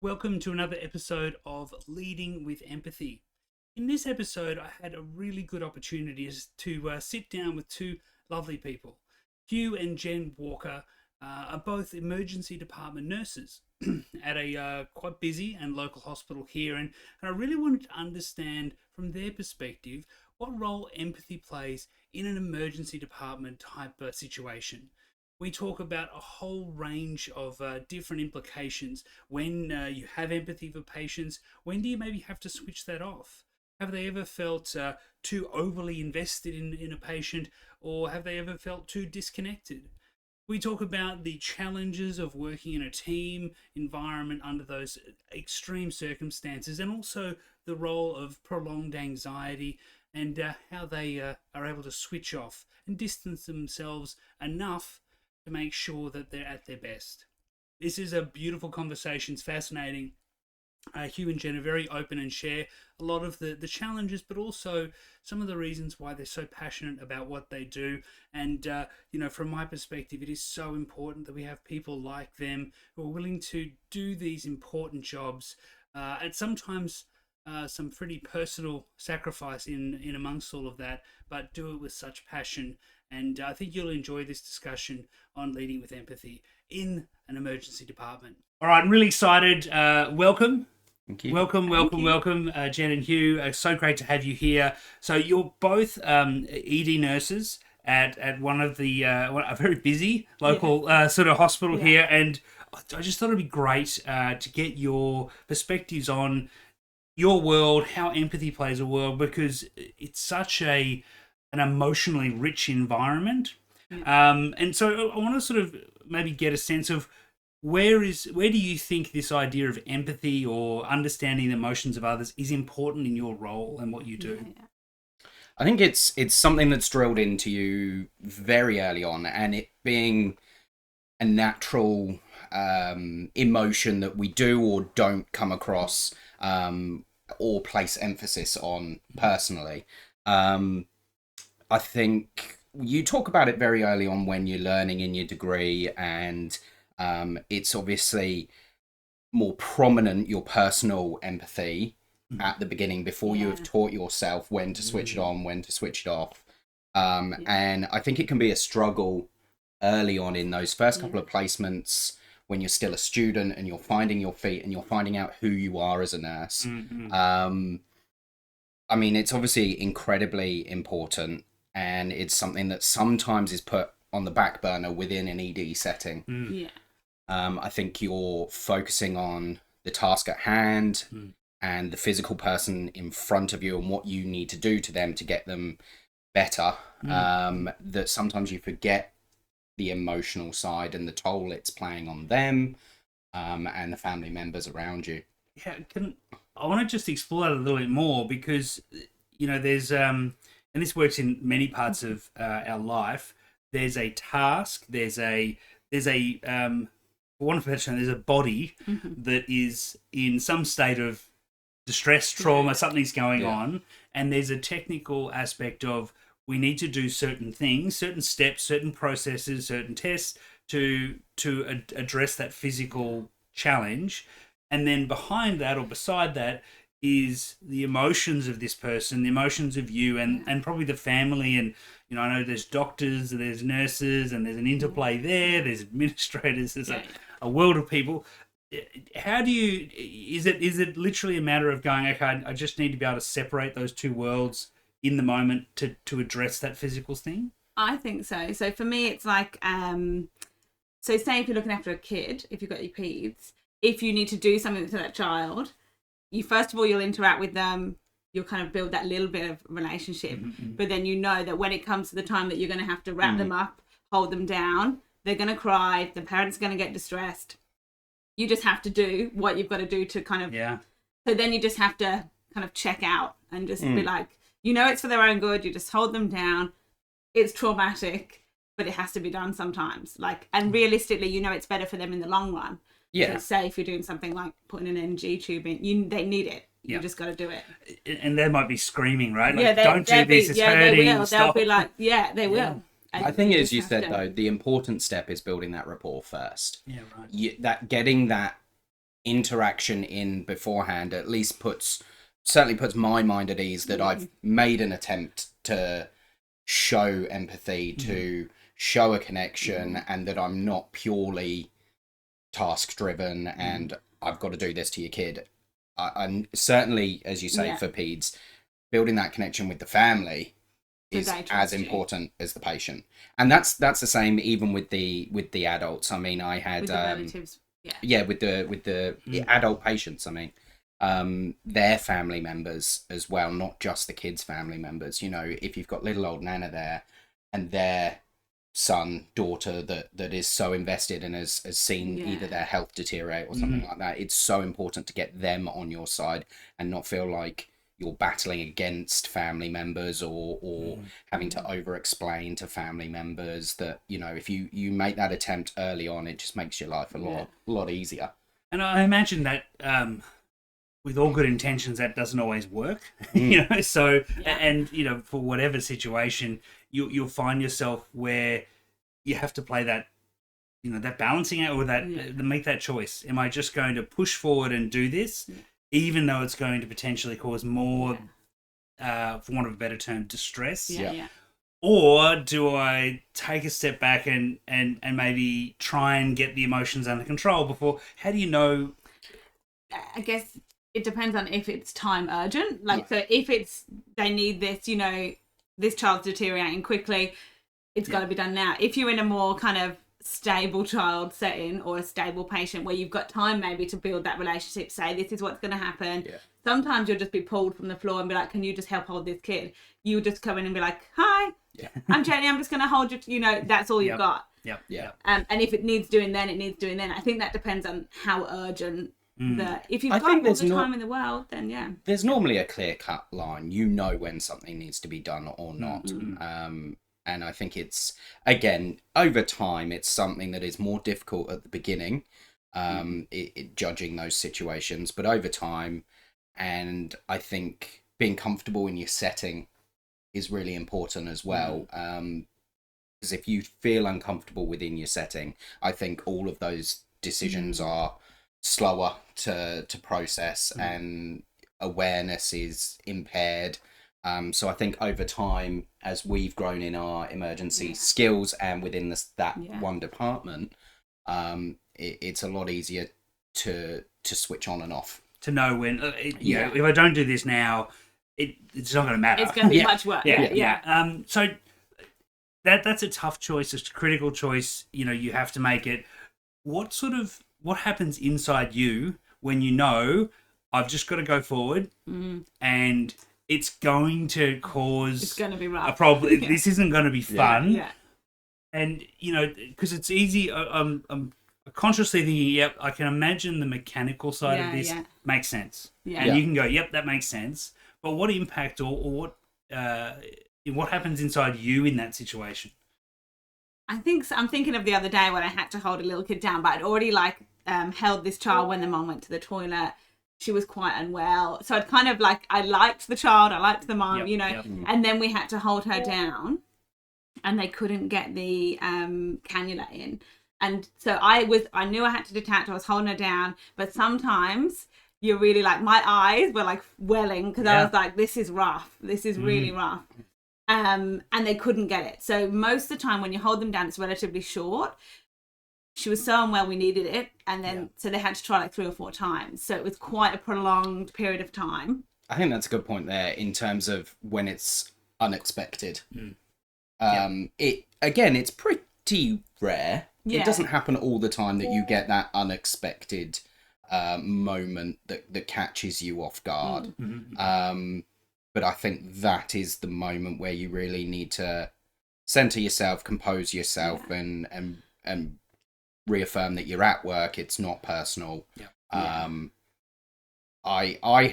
Welcome to another episode of Leading with Empathy. In this episode, I had a really good opportunity to sit down with two lovely people. Hugh and Jen Walker are both emergency department nurses at a quite busy and local hospital here, and I really wanted to understand from their perspective what role empathy plays in an emergency department type situation. We talk about a whole range of different implications when you have empathy for patients. When do you maybe have to switch that off? Have they ever felt too overly invested in a patient, or have they ever felt too disconnected? We talk about the challenges of working in a team environment under those extreme circumstances, and also the role of prolonged anxiety and how they are able to switch off and distance themselves enough to make sure that they're at their best. This is a beautiful conversation. It's fascinating. Hugh and Jen are very open and share a lot of the challenges, but also some of the reasons why they're so passionate about what they do. And, from my perspective, it is so important that we have people like them who are willing to do these important jobs and sometimes some pretty personal sacrifice in amongst all of that, but do it with such passion. And I think you'll enjoy this discussion on leading with empathy in an emergency department. All right, I'm really excited. Welcome. Thank you. Welcome, Jen and Hugh. So great to have you here. So you're both ED nurses at one of the a very busy local sort of hospital here, and I just thought it'd be great to get your perspectives on your world, how empathy plays a world, because it's such an emotionally rich environment. And so I want to sort of maybe get a sense of where do you think this idea of empathy or understanding the emotions of others is important in your role and what you do? I think it's something that's drilled into you very early on, and it being a natural emotion that we do or don't come across or place emphasis on personally. I think you talk about it very early on when you're learning in your degree, and it's obviously more prominent, your personal empathy at the beginning before you have taught yourself when to switch it on, when to switch it off. And I think it can be a struggle early on in those first couple of placements when you're still a student and you're finding your feet and you're finding out who you are as a nurse. I mean, it's obviously incredibly important, and it's something that sometimes is put on the back burner within an ED setting. I think you're focusing on the task at hand and the physical person in front of you and what you need to do to them to get them better. That sometimes you forget the emotional side and the toll it's playing on them and the family members around you. Yeah, I want to just explore that a little bit more, because there's and this works in many parts of our life. There's a task. There's a for want of a better term, there's a body that is in some state of distress, trauma, something's going on, and there's a technical aspect of we need to do certain things, certain steps, certain processes, certain tests to address that physical challenge. And then behind that or beside that is the emotions of this person, the emotions of you, and probably the family. And I know there's doctors, there's nurses, and there's an interplay there. There's administrators. There's a world of people. How do you? Is it literally a matter of going, okay, I just need to be able to separate those two worlds in the moment to address that physical thing? I think so. So for me, it's like, so say if you're looking after a kid, if you've got your peds, if you need to do something to that child, first of all, you'll interact with them. You'll kind of build that little bit of relationship. But then you know that when it comes to the time that you're going to have to wrap them up, hold them down, they're going to cry, the parents are going to get distressed. You just have to do what you've got to do to kind of... So then you just have to kind of check out and just be like, it's for their own good. You just hold them down. It's traumatic, but it has to be done sometimes. And realistically, it's better for them in the long run. So say if you're doing something like putting an NG tube in, they need it. You just got to do it. And they might be screaming, right? Don't do this, it's hurting. They will. They'll be like, they will. I think, as you said, though, the important step is building that rapport first. Yeah, right. Getting that interaction in beforehand at least certainly puts my mind at ease that I've made an attempt to show empathy, to show a connection, and that I'm not purely task driven and I've got to do this to your kid. I'm certainly, as you say, for peds, building that connection with the family is as important as the patient, and that's the same even with the adults. I mean, I had with the relatives, with the adult patients. I mean, their family members as well, not just the kids' family members. You know, if you've got little old Nana there, and their son, daughter that is so invested and has seen either their health deteriorate or something like that, it's so important to get them on your side and not feel like you're battling against family members or having to over explain to family members. That, you know, if you make that attempt early on, it just makes your life a lot easier. And I imagine that with all good intentions, that doesn't always work. You know, so and you know, for whatever situation, you'll find yourself where you have to play that, you know, that balancing act, or that make that choice. Am I just going to push forward and do this, even though it's going to potentially cause more, for want of a better term, distress? Or do I take a step back and maybe try and get the emotions under control before? How do you know? I guess it depends on if it's time urgent. Like, so if it's, they need this, you know, this child's deteriorating quickly, it's got to be done now. If you're in a more kind of stable child setting or a stable patient where you've got time maybe to build that relationship, say this is what's going to happen. Sometimes you'll just be pulled from the floor and be like, can you just help hold this kid? You just come in and be like, hi, I'm Jenny, I'm just going to hold you, you know, that's all you've got. And if it needs doing then, it needs doing then. I think that depends on how urgent if you've got all the time in the world, then there's normally a clear-cut line. You know when something needs to be done or not. And I think it's, again, over time, it's something that is more difficult at the beginning, judging those situations. But over time, and I think being comfortable in your setting is really important as well. Because if you feel uncomfortable within your setting, I think all of those decisions are slower to process, and awareness is impaired. So I think over time, as we've grown in our emergency skills and within that one department, it's a lot easier to switch on and off. To know when, you know, if I don't do this now, it's not going to matter. It's going to be much work. So that's a tough choice. It's a critical choice. You know, you have to make it. What happens inside you when you know I've just got to go forward and it's going to cause it's going to be rough. a problem. This isn't going to be fun. And, you know, because it's easy. I'm consciously thinking, yep, I can imagine the mechanical side of this makes sense. And you can go, yep, that makes sense. But what impact or what happens inside you in that situation? I'm thinking of the other day when I had to hold a little kid down, but I'd already held this child when the mom went to the toilet. She was quite unwell. So I'd kind of I liked the child, I liked the mom, you know, and then we had to hold her down and they couldn't get the cannula in. And so I knew I had to detach, I was holding her down, but sometimes you're really my eyes were welling because I was like, this is rough. This is really rough. And they couldn't get it. So most of the time when you hold them down, it's relatively short. She was so unwell, we needed it. And then, so they had to try 3 or 4 times. So it was quite a prolonged period of time. I think that's a good point there in terms of when it's unexpected. It's pretty rare. It doesn't happen all the time that you get that unexpected moment that catches you off guard. But I think that is the moment where you really need to center yourself, compose yourself, and reaffirm that you're at work. It's not personal. I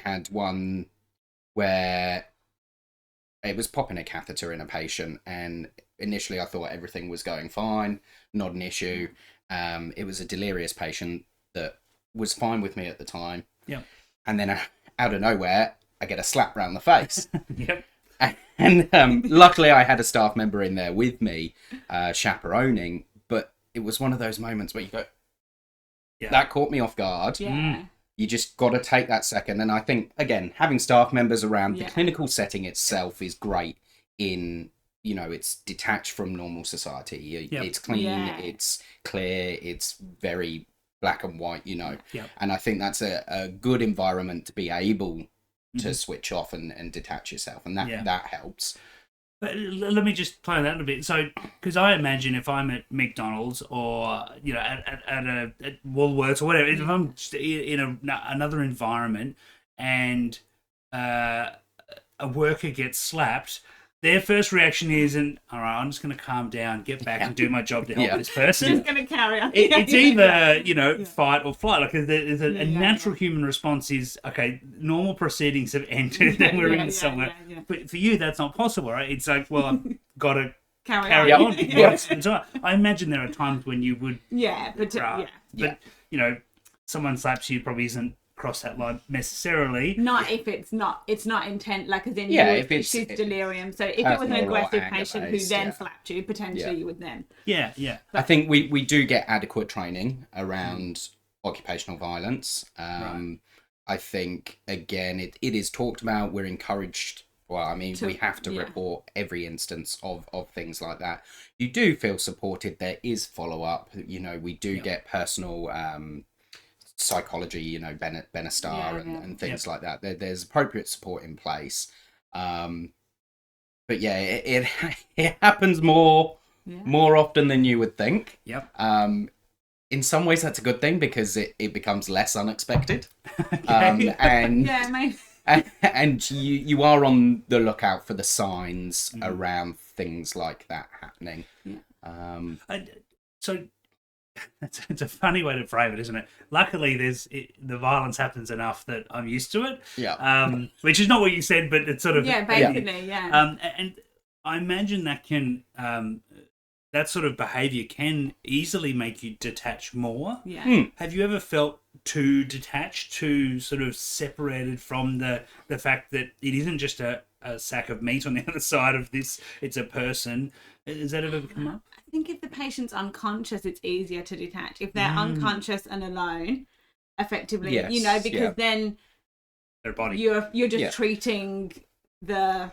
had one where it was popping a catheter in a patient, and initially I thought everything was going fine, not an issue. It was a delirious patient that was fine with me at the time. And then out of nowhere, I get a slap round the face. And luckily I had a staff member in there with me, chaperoning, but it was one of those moments where you go, Yeah. That caught me off guard. Yeah. You just got to take that second. And I think, again, having staff members around, Yeah. the clinical setting itself is great in, you know, it's detached from normal society. Yep. It's clean, Yeah. it's clear, it's very black and white, you know. Yep. And I think that's a good environment to be able to switch off and detach yourself. And that helps. But let me just play that a bit. So, because I imagine if I'm at McDonald's or you know at Woolworths or whatever, if I'm in another environment and a worker gets slapped, their first reaction isn't, all right, I'm just going to calm down, get back and do my job to help this person. Just going to carry on. It's either, fight or flight. Like there's a natural human response is, okay, normal proceedings have ended and we're in somewhere. Yeah. But for you, that's not possible, right? It's like, well, I've got to Carry on. Yeah. So I imagine there are times when you would... But, you know, someone slaps you probably isn't cross that line necessarily. Not if it's not intent, like as in if it's delirium. So if it was an aggressive patient who then slapped you, potentially you would then. Yeah. I think we do get adequate training around occupational violence. I think, again, it is talked about. We're encouraged. Well, I mean, we have to report every instance of things like that. You do feel supported. There is follow-up. You know, we do get personal psychology, you know, Benestar and things like that. There's appropriate support in place. But yeah, it happens more often than you would think. Yep. In some ways, that's a good thing because it becomes less unexpected. Okay. And you are on the lookout for the signs around things like that happening. So it's a funny way to frame it, isn't it? Luckily, the violence happens enough that I'm used to it. Yeah. Which is not what you said, but it's sort of basically. And I imagine that can that sort of behaviour can easily make you detach more. Yeah. Have you ever felt too detached, too sort of separated from the fact that it isn't just a sack of meat on the other side of this, it's a person? Has that ever come up? I think if the patient's unconscious, it's easier to detach. If they're unconscious and alone, effectively, you know, because then their body. You're just treating the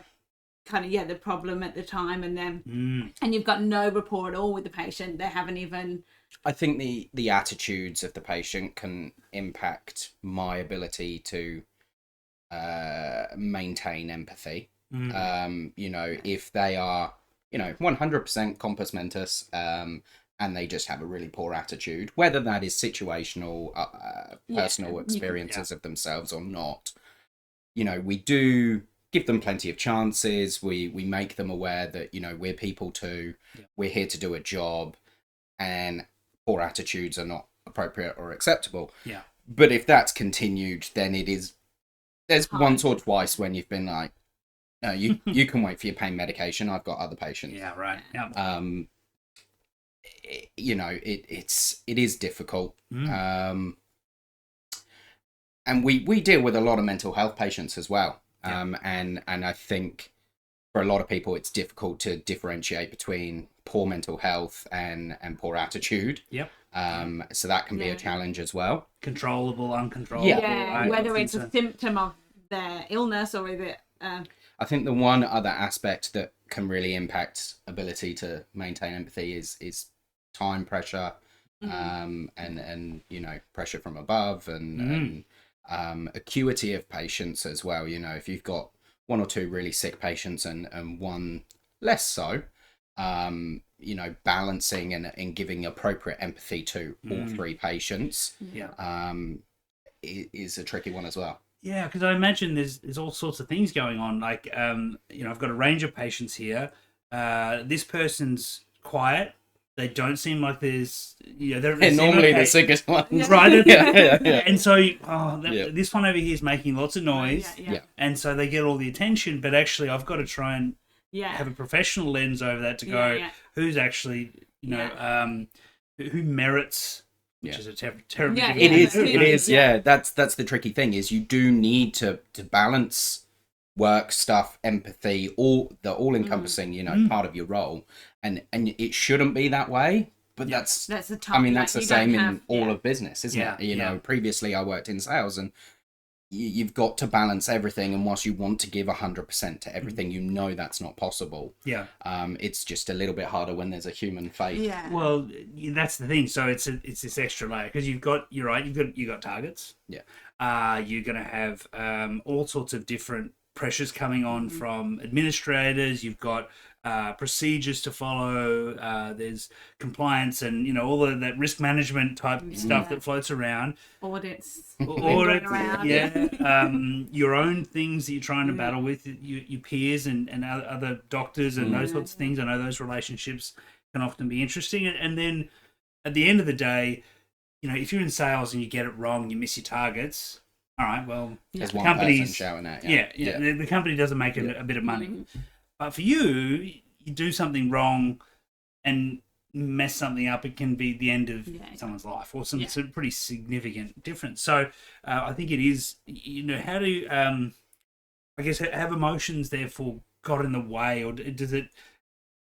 kind of the problem at the time, and then and you've got no rapport at all with the patient. They haven't even. I think the attitudes of the patient can impact my ability to maintain empathy. You know, if they are, you know, 100% compos mentis, and they just have a really poor attitude, whether that is situational, personal experiences of themselves or not, you know, we do give them plenty of chances. We make them aware that, you know, we're people too. We're here to do a job, and poor attitudes are not appropriate or acceptable. Yeah. But if that's continued, then there's once or twice when you've been like, no, you can wait for your pain medication. I've got other patients. Yeah, right. Yeah. You know, it is difficult. And we deal with a lot of mental health patients as well. And I think for a lot of people, it's difficult to differentiate between poor mental health and poor attitude. Yep. So that can be a challenge as well. Controllable, uncontrollable. Yeah, whether it's a symptom of their illness or is it... I think the one other aspect that can really impact ability to maintain empathy is time pressure, and you know, pressure from above, and acuity of patients as well. You know, if you've got one or two really sick patients and one less so, you know, balancing and giving appropriate empathy to all three patients is a tricky one as well. Yeah, because I imagine there's all sorts of things going on. Like, you know, I've got a range of patients here. This person's quiet. They don't seem like there's, you know, they're normally the sickest ones, right? Yeah. And so, this one over here is making lots of noise, Yeah. and so they get all the attention. But actually, I've got to try and have a professional lens over that to go, who's actually, you know, who merits. Which is a terrible. It is. Yeah, that's the tricky thing is you do need to balance work stuff, empathy, all encompassing, you know, part of your role, and it shouldn't be that way. But that's the top. I mean, that's the same in all yeah. of business, isn't Yeah, it? You know, previously I worked in sales, and you've got to balance everything. And whilst you want to give 100% to everything, you know that's not possible. Yeah. It's just a little bit harder when there's a human face. Yeah. Well, that's the thing. So it's this extra layer because you've got targets. Yeah. You're going to have all sorts of different pressures coming on from administrators. You've got procedures to follow. There's compliance and all of that risk management type stuff that floats around. Audits. Around, your own things that you're trying to battle with your peers and other doctors and those sorts of things. I know those relationships can often be interesting. And then at the end of the day, if you're in sales and you get it wrong, you miss your targets. All right, well, there's one person shouting at you. Yeah. The company doesn't make a bit of money. But for you do something wrong and mess something up, it can be the end of someone's life or some pretty significant difference. So I think it is, how do I guess have emotions therefore got in the way, or do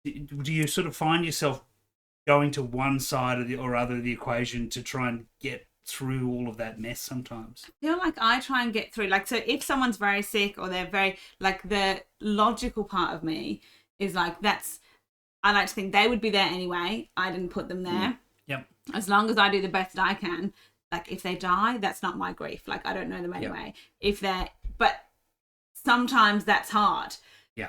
you sort of find yourself going to one side of or other of the equation to try and get through all of that mess sometimes? I feel like I try and get through, so if someone's very sick or they're very, the logical part of me is I like to think they would be there anyway. I didn't put them there. Yep. As long as I do the best that I can, if they die, that's not my grief. I don't know them anyway. But sometimes that's hard. Yeah.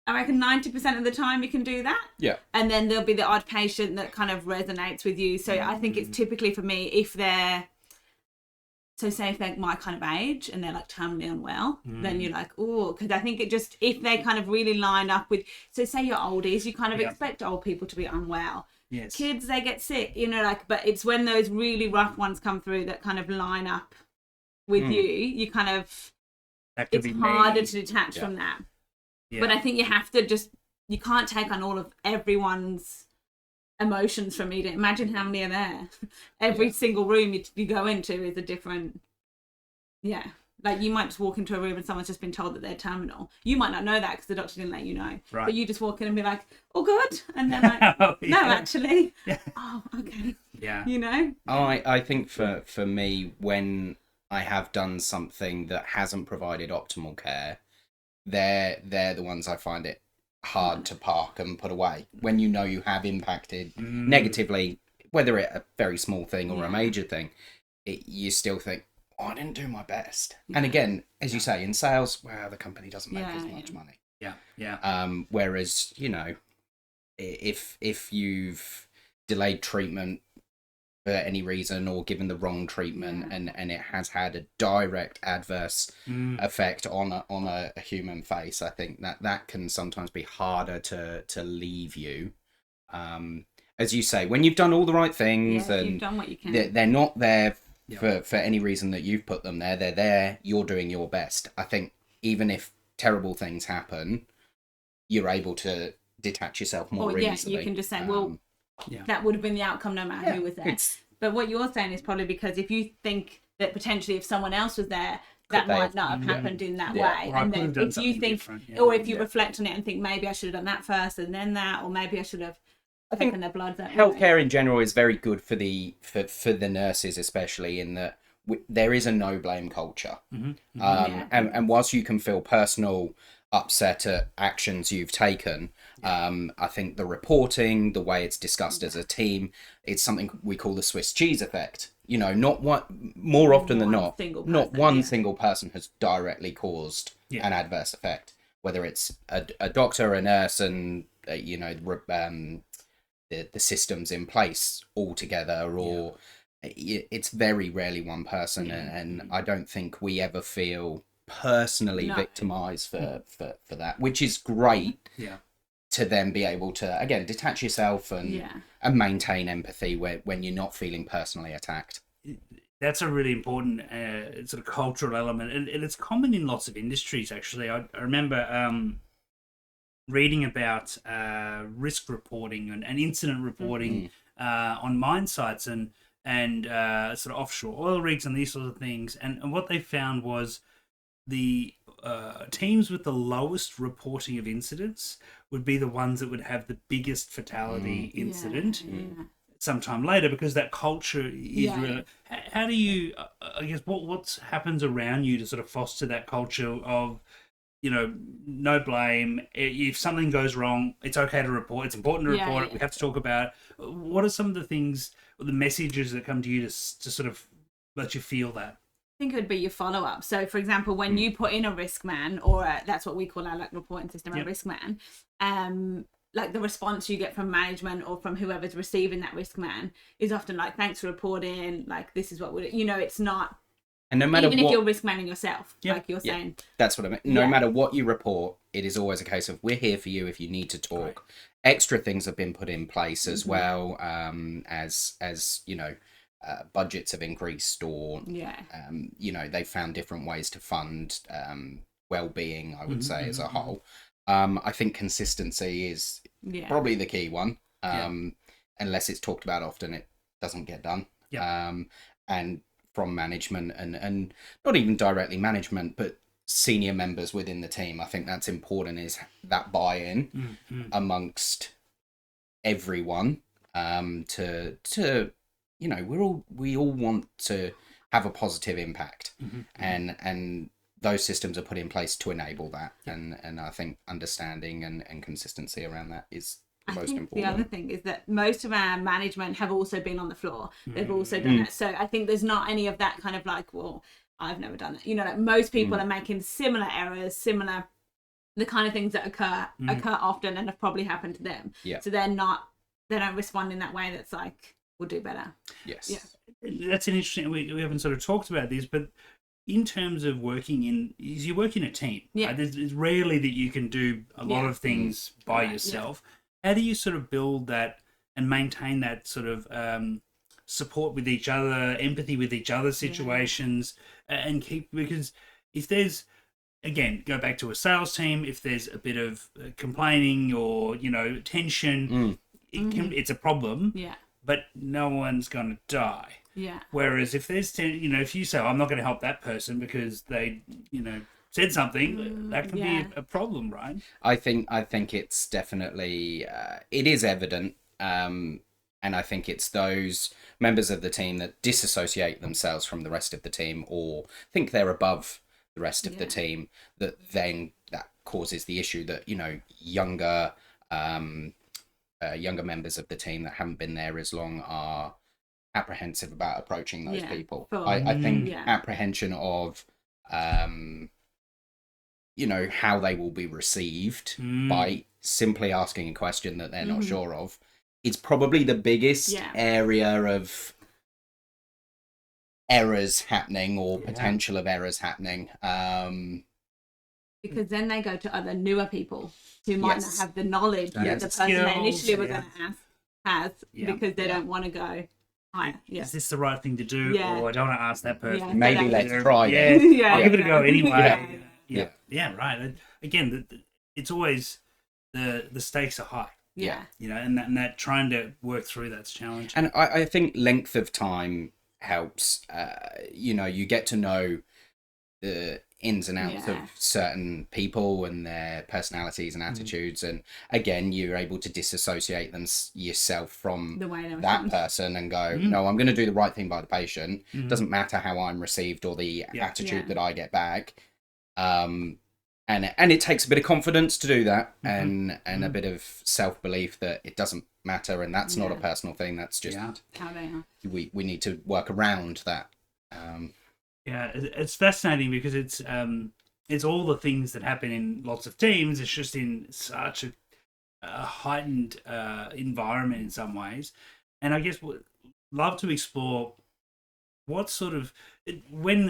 I reckon 90% of the time you can do that. Yeah. And then there'll be the odd patient that kind of resonates with you. So I think it's typically for me, if they're my kind of age and they're terminally unwell, then you're oh, because I think if they kind of really line up with, so say you're oldies, you kind of expect old people to be unwell. Yes. Kids, they get sick, but it's when those really rough ones come through that kind of line up with you kind of, it's harder to detach from that. Yeah. But I think you have to you can't take on all of everyone's emotions from me. Imagine how many are there. Every single room you go into is a different, you might just walk into a room and someone's just been told that they're terminal. You might not know that because the doctor didn't let you know. Right. But you just walk in and be like, oh, good. And then no, actually. Yeah. Oh, okay. Yeah. I think for me, when I have done something that hasn't provided optimal care, they're the ones I find it hard to park and put away. When you have impacted negatively, whether it's a very small thing or a major thing, you still think, I didn't do my best. And again, as you say, in sales, the company doesn't make as much money. Yeah. Whereas, if you've delayed treatment for any reason or given the wrong treatment and it has had a direct adverse effect on a human face, I think that can sometimes be harder to leave you. As you say, when you've done all the right things and you've done what you can. They're not there for any reason that you've put them there. They're there, you're doing your best. I think even if terrible things happen, you're able to detach yourself more easily. You can just say, that would have been the outcome no matter who was there. But what you're saying is probably because if you think that potentially if someone else was there, that might not have happened in that way. Or and then if you think, or if you reflect on it and think maybe I should have done that first and then that, or maybe I should have taken their blood. Healthcare in general is very good for the nurses, especially in that there is a no blame culture. And whilst you can feel personal upset at actions you've taken, I think the reporting, the way it's discussed as a team, it's something we call the Swiss cheese effect. Not one, more often than not, not one single person has directly caused an adverse effect, whether it's a doctor, a nurse, and the systems in place all together, or it's very rarely one person, and I don't think we ever feel personally victimized for that, which is great. To then be able to again detach yourself and maintain empathy when you're not feeling personally attacked. That's a really important sort of cultural element, and it's common in lots of industries. Actually, I remember reading about risk reporting and incident reporting on mine sites and sort of offshore oil rigs and these sorts of things, and what they found was the teams with the lowest reporting of incidents would be the ones that would have the biggest fatality incident. sometime later, because that culture is Yeah. really. How do you? I guess what happens around you to sort of foster that culture of, no blame. If something goes wrong, it's okay to report. It's important to report it. We have to talk about it. What are some of the things, or the messages that come to you to sort of let you feel that? I think it would be your follow-up. So, for example, when you put in a risk man, or that's what we call our reporting system, a risk man, like the response you get from management or from whoever's receiving that risk man is often like, thanks for reporting, like this is what would, it's not. And no matter even what, if you're risk manning yourself, like you're saying. That's what I mean. No matter what you report, it is always a case of, we're here for you if you need to talk. Right. Extra things have been put in place as well, as budgets have increased, or they've found different ways to fund well-being, I would say, as a whole. I think consistency is probably the key one. Unless it's talked about often, it doesn't get done. And from management and not even directly management, but senior members within the team, I think that's important, is that buy-in amongst everyone, to we all want to have a positive impact, and those systems are put in place to enable that, and I think understanding and consistency around that is most important. The other thing is that most of our management have also been on the floor. They've also done it. So I think there's not any of that kind of like, well, I've never done it. Like most people are making similar errors, the kind of things that occur often and have probably happened to them. So they don't respond in that way that's like, we'll do better. Yes. That's an interesting, we haven't sort of talked about this, but in terms of you work in a team. Right? It's rarely that you can do a lot of things by yourself. How do you sort of build that and maintain that sort of support with each other, empathy with each other's situations, and because if there's, again, go back to a sales team, if there's a bit of complaining or, tension, it's a problem, but no one's going to die. Whereas if there's, if you say, I'm not going to help that person because they, said something, that can be a problem, right? I think it's definitely it is evident, and I think it's those members of the team that disassociate themselves from the rest of the team, or think they're above the rest of the team, that causes the issue, that younger members of the team that haven't been there as long are apprehensive about approaching those people. I think apprehension of how they will be received by simply asking a question that they're not sure of, is probably the biggest area of errors happening, or potential of errors happening. Because then they go to other newer people who might not have the knowledge that the person they initially were going to ask has, because they don't want to go higher. Is this the right thing to do? Or I don't want to ask that person. Maybe let's try it. I'll give it a go anyway. Right. Again, it's always the stakes are high. And that trying to work through that's challenging. And I think length of time helps. You get to know the ins and outs of certain people and their personalities and attitudes, and again, you're able to disassociate yourself from that person and go, no, I'm going to do the right thing by the patient. Doesn't matter how I'm received or the attitude that I get back. And it takes a bit of confidence to do that, and a bit of self-belief that it doesn't matter, and that's not a personal thing. That's just how they are. We need to work around that. It's fascinating because it's all the things that happen in lots of teams. It's just in such a heightened environment in some ways, and I guess we'd love to explore what sort of, when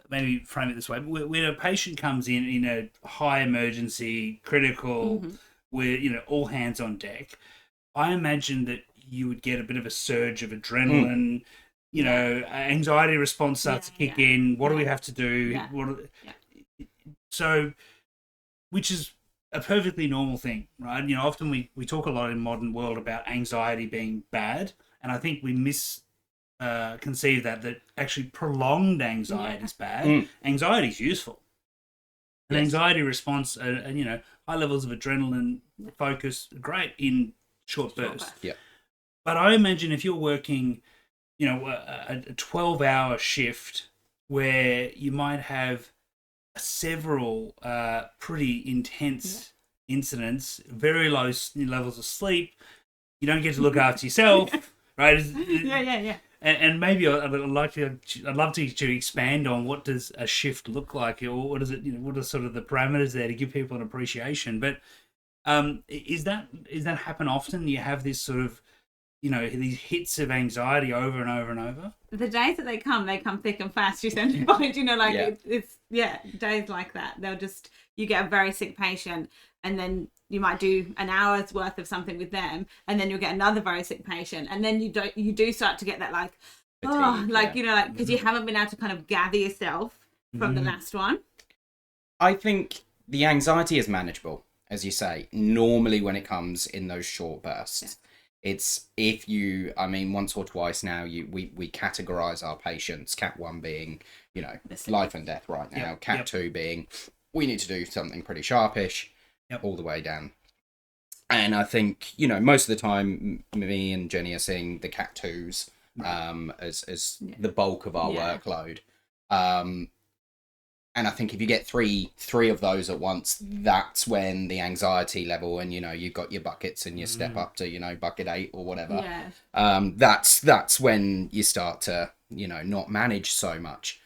maybe frame it this way, when a patient comes in a high emergency, critical, where all hands on deck, I imagine that you would get a bit of a surge of adrenaline. Anxiety response starts to kick in. What do we have to do? So, which is a perfectly normal thing, right? Often we talk a lot in modern world about anxiety being bad, and I think we conceive that actually prolonged anxiety is bad. Anxiety is useful. An anxiety response, high levels of adrenaline focus, great in short bursts. But I imagine if you're working, a 12-hour shift where you might have several pretty intense incidents, very low levels of sleep, you don't get to look after yourself, right? Yeah. And maybe I'd love to expand on what does a shift look like, or what is it? What are sort of the parameters there to give people an appreciation? But is that happen often? You have this sort of these hits of anxiety over and over and over. The days that they come thick and fast. You tend to find, it's days like that. You get a very sick patient, and then you might do an hour's worth of something with them, and then you'll get another very sick patient, and then you do start to get that because you haven't been able to kind of gather yourself from the last one. I think the anxiety is manageable, as you say, normally when it comes in those short bursts. Yeah. It's once or twice now, we categorize our patients, Cat 1 being, life and death right now, Cat 2 being, we need to do something pretty sharpish, all the way down. And I think, most of the time, me and Jenny are seeing the Cat 2s as the bulk of our workload. And I think if you get three of those at once, that's when the anxiety level, and you've got your buckets and you step up to bucket 8 or whatever. Yeah. That's when you start to not manage so much.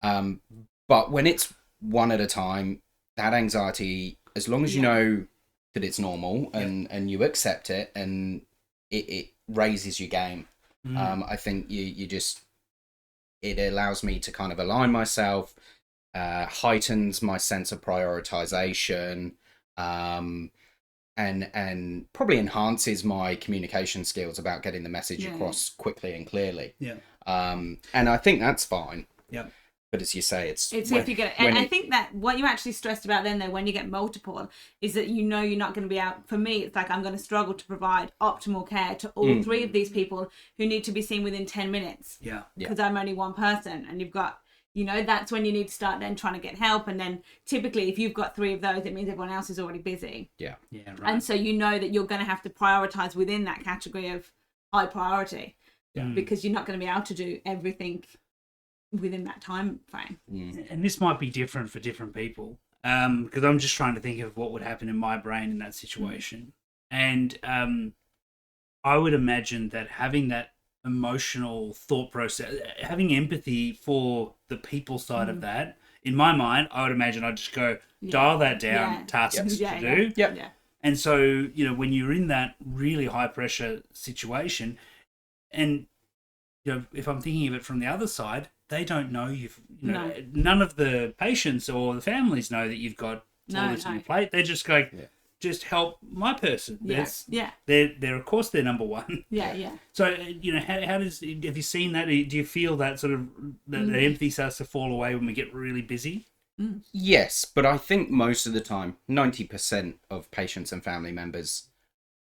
But when it's one at a time, that anxiety, as long as you know that it's normal and you accept it, and it raises your game. I think you just, it allows me to kind of align myself. Heightens my sense of prioritization, and probably enhances my communication skills about getting the message across quickly and clearly. And I think that's fine. But as you say, it's if you get it. And I think that what you actually stressed about then, though, when you get multiple, is that you're not going to be out. For me, it's like I'm going to struggle to provide optimal care to all 3 of these people who need to be seen within 10 minutes. Because I'm only one person, and you've got. That's when you need to start then trying to get help. And then typically if you've got 3 of those, it means everyone else is already busy. Yeah, right. And so that you're going to have to prioritize within that category of high priority because you're not going to be able to do everything within that time frame. And this might be different for different people because I'm just trying to think of what would happen in my brain in that situation. And I would imagine that having that emotional thought process, having empathy for the people side of that, in my mind, I would imagine I'd just go dial that down, tasks to do. And so, when you're in that really high pressure situation, and if I'm thinking of it from the other side, they don't know none of the patients or the families know that you've got all this on your plate. They're just going, just help my person. They're of course they're number one. So how have you seen that? Do you feel that sort of the empathy starts to fall away when we get really busy? Yes, but I think most of the time, 90% of patients and family members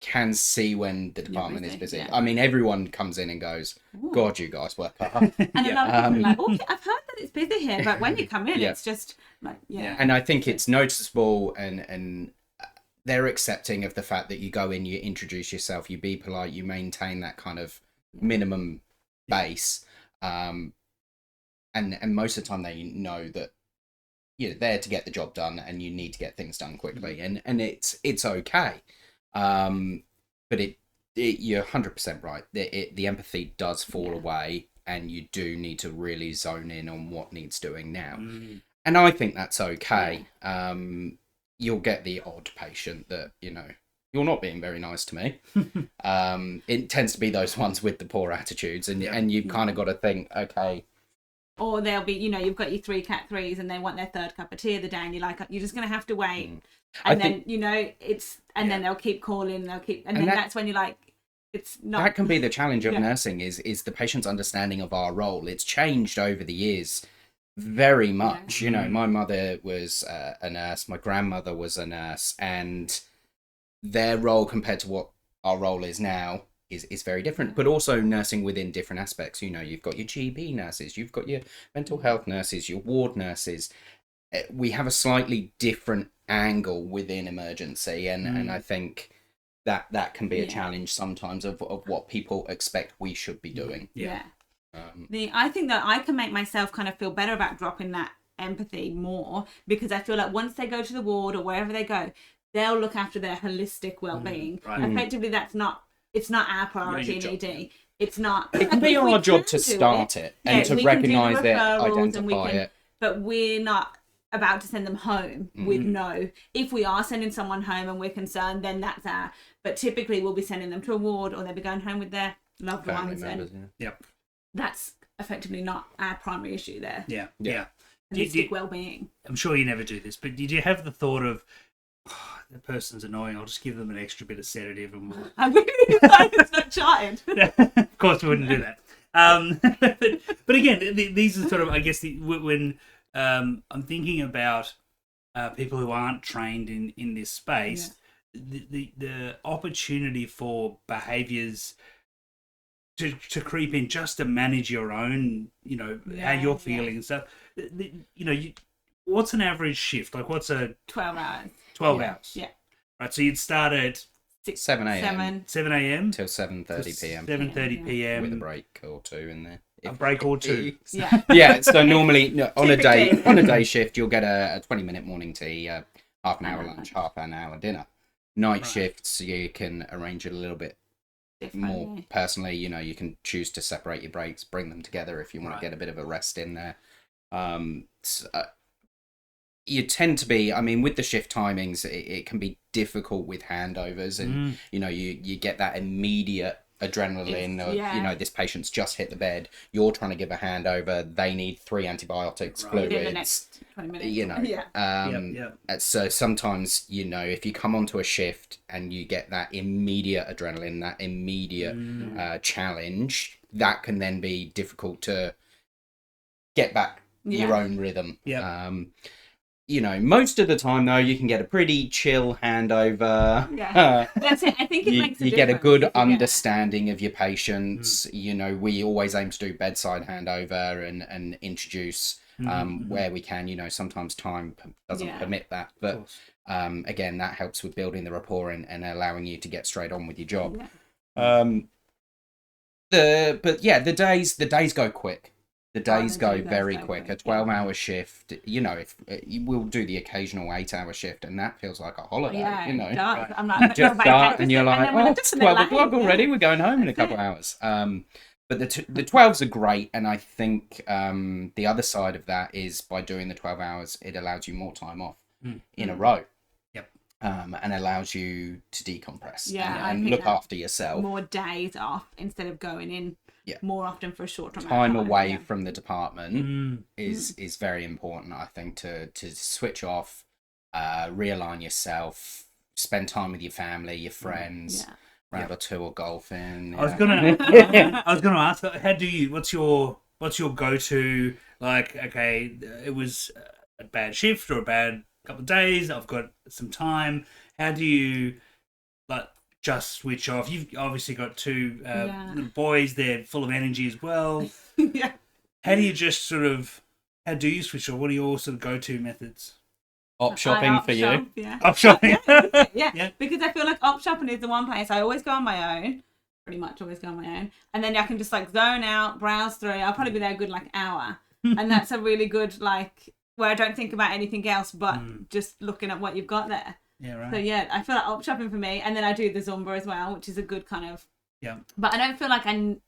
can see when the department is busy. I mean, everyone comes in and goes, God, you guys work hard. And a lot of people are like, okay, I've heard that it's busy here, but when you come in, it's just like, And I think it's noticeable, and they're accepting of the fact that you go in, you introduce yourself, you be polite, you maintain that kind of minimum base. And most of the time they know that you're there to get the job done and you need to get things done quickly. And it's okay. But you're 100% right. The empathy does fall away, and you do need to really zone in on what needs doing now. And I think that's okay. You'll get the odd patient that, you're not being very nice to me. It tends to be those ones with the poor attitudes, and you've kind of got to think, okay. Or they'll be, you've got your 3 Cat 3s and they want their 3rd cup of tea of the day, and you're like, you're just going to have to wait. And then, then they'll keep calling, and then that's when you're like, it's not. That can be the challenge of nursing is the patient's understanding of our role. It's changed over the years very much. My mother was a nurse, my grandmother was a nurse, and their role compared to what our role is now is very different, but also nursing within different aspects. You've got your GP nurses, you've got your mental health nurses, your ward nurses. We have a slightly different angle within emergency, and I think that can be a Yeah. challenge sometimes of what people expect we should be doing. Yeah. Um, I think that I can make myself kind of feel better about dropping that empathy more, because I feel like once they go to the ward or wherever they go, they'll look after their holistic well-being. right. Effectively, it's not our priority in ED. It's not. it can be We our job can to do start it and to we can do the recognise it, referrals and identify it. but we're not about to send them home with no. If we are sending someone home and we're concerned, then that's our. But typically, we'll be sending them to a ward, or they'll be going home with their loved Family ones, members, and Yep. that's effectively not our primary issue there. Yeah. Yeah. Yeah. Holistic well-being. I'm sure you never do this, but did you have the thought of, that person's annoying, I'll just give them an extra bit of sedative and we'll... I really like it's not charted. Of course we wouldn't do that. But again, these are sort of, I guess, when I'm thinking about people who aren't trained in this space, the opportunity for behaviours to creep in just to manage your own, how you're feeling and stuff. What's an average shift? Like, what's a 12 hours. 12 hours? Yeah. Right, so you'd start at 7 a.m. 7 a.m. till 7:30 p.m. 7:30 p.m. with a break or two in there. A break or two. Yeah. Yeah, so normally on a Typically. day shift you'll get a 20-minute morning tea, half an hour lunch, half an hour dinner. Night Right. shifts you can arrange it a little bit more personally. You can choose to separate your breaks, bring them together if you want Right. to get a bit of a rest in there. You tend to be, with the shift timings, it can be difficult with handovers, and you get that immediate adrenaline of this patient's just hit the bed, you're trying to give a handover, they need 3 antibiotics, Right. fluids, Within the next 20 minutes. So sometimes if you come onto a shift and you get that immediate adrenaline, that immediate challenge, that can then be difficult to get back your own rhythm. Most of the time though, you can get a pretty chill handover. Yeah, that's it. I think it makes a you get a difference good if you get- understanding of your patients. We always aim to do bedside handover and introduce where we can. Sometimes time doesn't permit that, but again, that helps with building the rapport and allowing you to get straight on with your job. The days go quick. The days go very quick. A 12-hour shift, if we'll do the occasional 8-hour shift, and that feels like a holiday. Dark. I'm like, Just start and you're like, it's 12 o'clock already. Yeah. We're going home in a couple of hours. But the 12s are great, and I think the other side of that is by doing the 12 hours, it allows you more time off in a row. Yep. And allows you to decompress I and think look that after yourself. More days off instead of going in more often for a short Time away from the department is very important, I think, to switch off, realign yourself, spend time with your family, your friends, round or two or golfing. I was gonna ask, what's your go-to, like, okay, it was a bad shift or a bad couple of days, I've got some time, how do you just switch off? You've obviously got 2 little boys, they're full of energy as well. How do you just how do you switch off? What are your sort of go-to methods? Op shopping for you? Op shopping. Yeah, because I feel like op shopping is the one place I always go on my own, pretty much always go on my own, and then I can just zone out, browse through. I'll probably be there a good hour, and that's a really good where I don't think about anything else but just looking at what you've got there. Yeah, right. So I feel like op shopping for me, and then I do the Zumba as well, which is a good kind of. Yeah. But I don't feel like I'm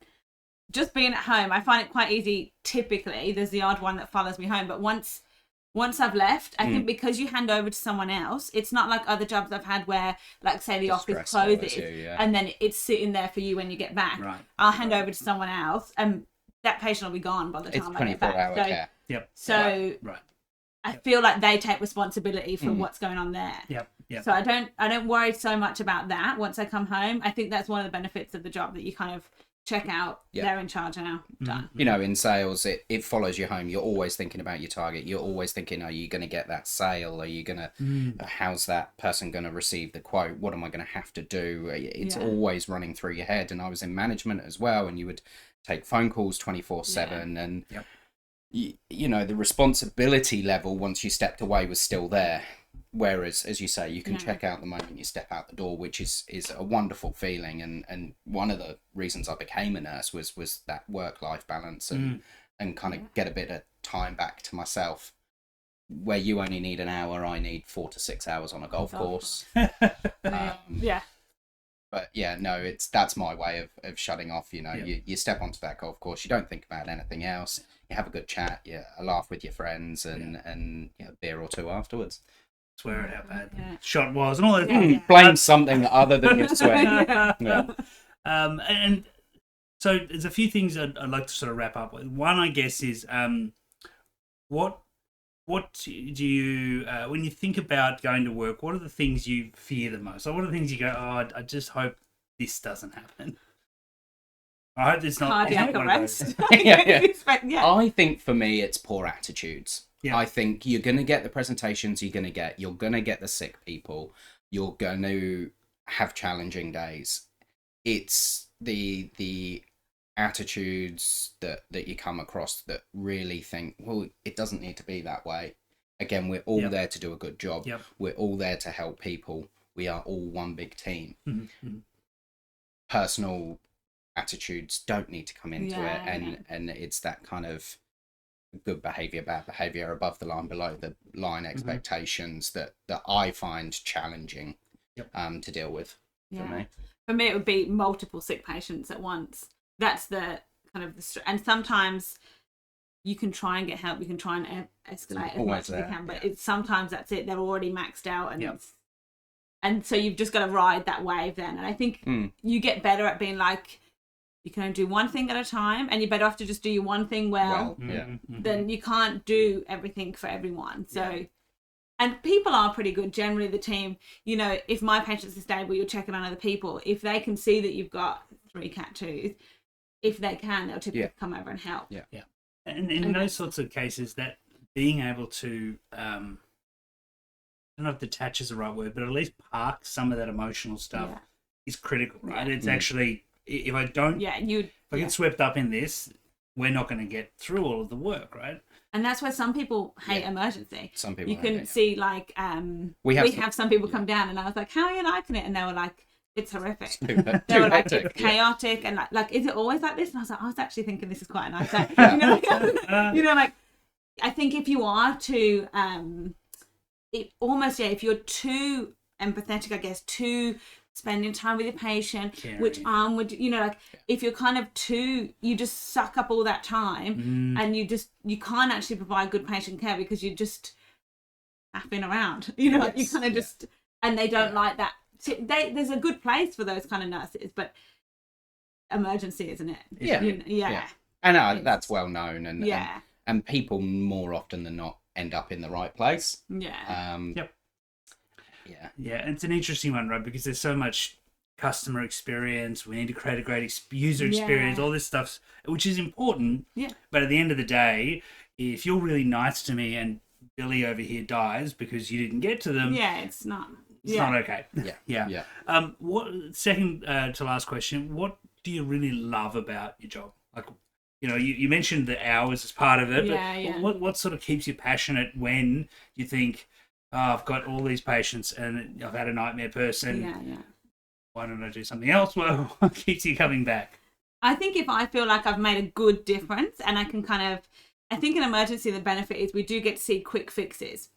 just being at home. I find it quite easy. Typically, there's the odd one that follows me home, but once I've left, I think because you hand over to someone else, it's not like other jobs I've had where, say, the office closes and then it's sitting there for you when you get back. Right. I'll hand over to someone else, and that patient will be gone by the time I get back. 24-hour care. Yep. So right. I feel like they take responsibility for what's going on there. Yep. So I don't worry so much about that once I come home. I think that's one of the benefits of the job, that you kind of check out, they're in charge now, done. In sales, it follows you home. You're always thinking about your target. You're always thinking, are you going to get that sale? Are you going to, how's that person going to receive the quote? What am I going to have to do? It's always running through your head. And I was in management as well, and you would take phone calls 24/7, and the responsibility level once you stepped away was still there. Whereas, as you say, you can Yeah. check out the moment you step out the door, which is a wonderful feeling. And one of the reasons I became a nurse was that work-life balance and kind of get a bit of time back to myself. Where you only need an hour, I need 4 to 6 hours on a golf course. Yeah. But yeah, no, that's my way of shutting off. You know, Yeah. you step onto that golf course, you don't think about anything else. You have a good chat, a laugh with your friends, and a beer or two afterwards. Swear at how bad Yeah. the shot was and all that. Yeah. Blame something other than your sweat. Yeah. And so there's a few things I'd like to sort of wrap up with. One, I guess, is what do you when you think about going to work, what are the things you fear the most? Like, what are the things you go, oh, I just hope this doesn't happen. I hope it's not Cardiac one of those. arrest. Yeah. I think for me, it's poor attitudes. Yeah. I think you're going to get the presentations you're going to get the sick people, you're going to have challenging days. It's the attitudes that you come across that really think, well, it doesn't need to be that way. Again, we're all there to do a good job. Yep. We're all there to help people. We are all one big team. Mm-hmm. Personal attitudes don't need to come into it, and it's that kind of good behavior, bad behavior, above the line, below the line expectations that I find challenging to deal with for me. For me, it would be multiple sick patients at once. That's the kind of and sometimes you can try and get help. You can try and escalate as much as you can, but it's sometimes that's it. They're already maxed out, and so you've just got to ride that wave then. And I think you get better at being like, you can only do one thing at a time, and you're better off to just do your one thing then you can't do everything for everyone. So. And people are pretty good. Generally, the team, if my patients are stable, you're checking on other people. If they can see that you've got 3 cat 2s, if they can, they'll typically come over and help. Yeah. And in those sorts of cases, that being able to, I don't know if detach is the right word, but at least park some of that emotional stuff is critical, right? It's actually, if I don't, if I get swept up in this, we're not going to get through all of the work, right? And that's why some people hate emergency. Some people you can see like we have some people come down, and I was like, "How are you liking it?" And they were like, "It's horrific." They were like, "It's chaotic," and like, "Is it always like this?" And I was like, "I was actually thinking this is quite a nice day." Like I think if you are too, if you're too empathetic, I guess, too spending time with your patient, which arm would if you're kind of too, you just suck up all that time and you can't actually provide good patient care because you're just faffing around, you kind of just, and they don't like that. There's a good place for those kind of nurses, but emergency, isn't it? And that's well known, and people more often than not end up in the right place. Yeah, it's an interesting one, right? Because there's so much customer experience. We need to create a great user experience, all this stuff, which is important. Yeah. But at the end of the day, if you're really nice to me and Billy over here dies because you didn't get to them, it's not. It's not okay. Yeah. What second to last question? What do you really love about your job? Like, you mentioned the hours as part of it. But what sort of keeps you passionate when you think, oh, I've got all these patients and I've had a nightmare person. Why don't I do something else? Well, what keeps you coming back? I think if I feel like I've made a good difference and I can I think in emergency, the benefit is we do get to see quick fixes.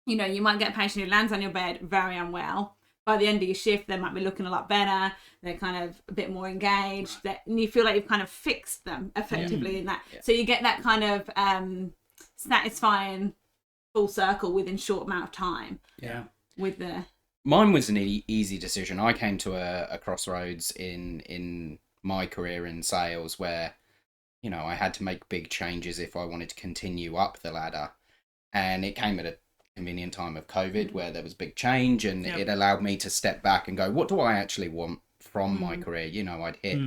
You might get a patient who lands on your bed very unwell. By the end of your shift, they might be looking a lot better. They're kind of a bit more engaged. And you feel like you've kind of fixed them effectively in that. So you get that kind of satisfying full circle within short amount of time. Mine was an easy decision. I came to a crossroads in my career in sales where I had to make big changes if I wanted to continue up the ladder, and it came at a convenient time of COVID where there was big change, and it allowed me to step back and go, what do I actually want from my career? I'd hit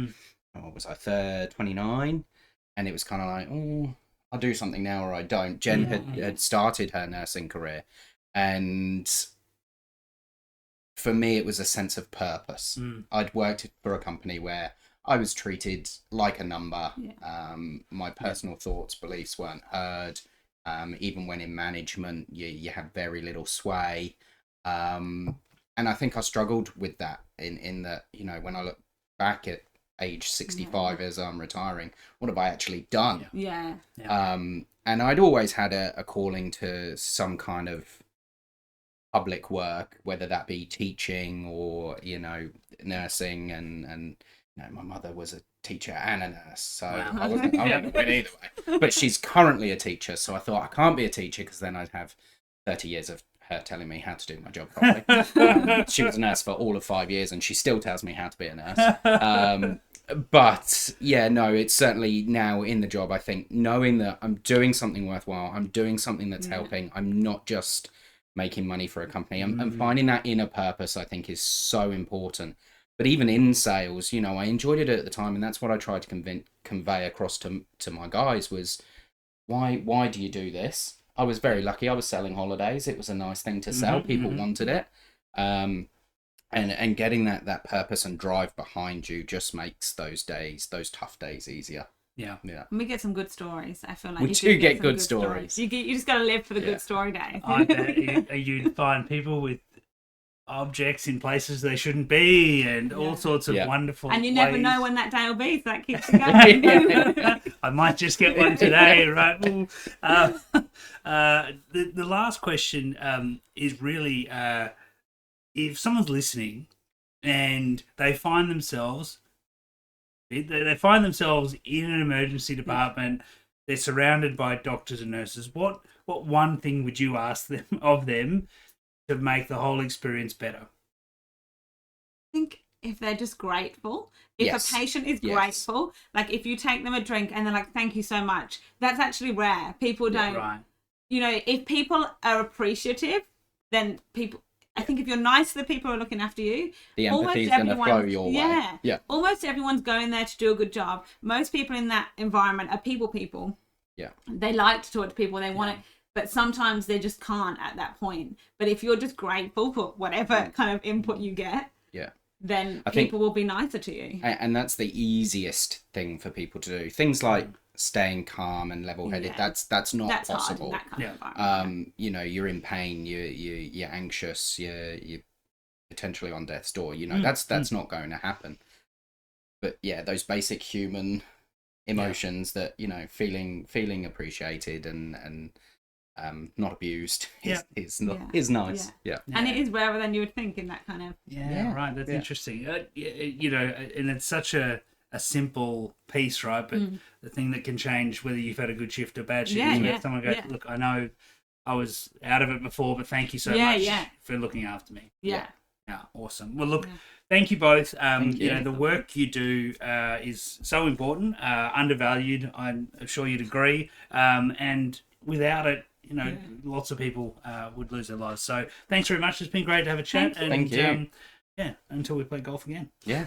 what was I 29, and it was kind of like, oh, I'll do something now or I don't. Jen had started her nursing career, and for me it was a sense of purpose. I'd worked for a company where I was treated like a number. My personal thoughts, beliefs weren't heard. Even when in management, you have very little sway. And I think I struggled with that in that, you know, when I look back at age 65 as I'm retiring, what have I actually done? Yeah. And I'd always had a calling to some kind of public work, whether that be teaching or, you know, nursing, and you know, my mother was a teacher and a nurse, so I wasn't going either way. But she's currently a teacher, so I thought I can't be a teacher because then I'd have 30 years of her telling me how to do my job properly. She was a nurse for all of 5 years, and she still tells me how to be a nurse. But yeah, no, it's certainly now in the job, I think, knowing that I'm doing something worthwhile, I'm doing something that's helping, I'm not just making money for a company, and finding that inner purpose, I think, is so important. But even in sales, you know, I enjoyed it at the time, and that's what I tried to convey across to my guys was, why do you do this? I was very lucky. I was selling holidays. It was a nice thing to sell. People wanted it. And getting that purpose and drive behind you just makes those tough days easier. Yeah. And we get some good stories. I feel like we do get good stories. You just got to live for the good story days. I bet you'd find people with objects in places they shouldn't be, and all sorts of wonderful and you ways. never know when that day will be, so that keeps you going. I might just get one today, right? The last question is really, if someone's listening and they find themselves in an emergency department, they're surrounded by doctors and nurses, what one thing would you ask of them to make the whole experience better? I think if they're just grateful, if a patient is grateful, like if you take them a drink and they're like, thank you so much, that's actually rare. People don't, you know, if people are appreciative, then I think if you're nice to the people who are looking after you, the empathy is going to flow your way. Yeah. Almost everyone's going there to do a good job. Most people in that environment are people. Yeah. They like to talk to people. They want it. But sometimes they just can't at that point. But if you're just grateful for whatever kind of input you get, then people will be nicer to you. And that's the easiest thing for people to do. Things like staying calm and level-headed, that's not possible. Hard in that kind of environment. You know, you're in pain, you're anxious, you're potentially on death's door. You know, that's not going to happen. But yeah, those basic human emotions that, you know, feeling appreciated and not abused is nice. Yeah. And it is rarer than you would think in that kind of right. That's interesting. You know, and it's such a simple piece, right? But the thing that can change whether you've had a good shift or bad shift is if someone goes, look, I know I was out of it before, but thank you so much for looking after me. Yeah, awesome. Well, look, thank you both. You know, the work you do is so important, undervalued. I'm sure you'd agree. And without it, you know, lots of people would lose their lives. So thanks very much. It's been great to have a chat. Thank you. Until we play golf again. Yeah.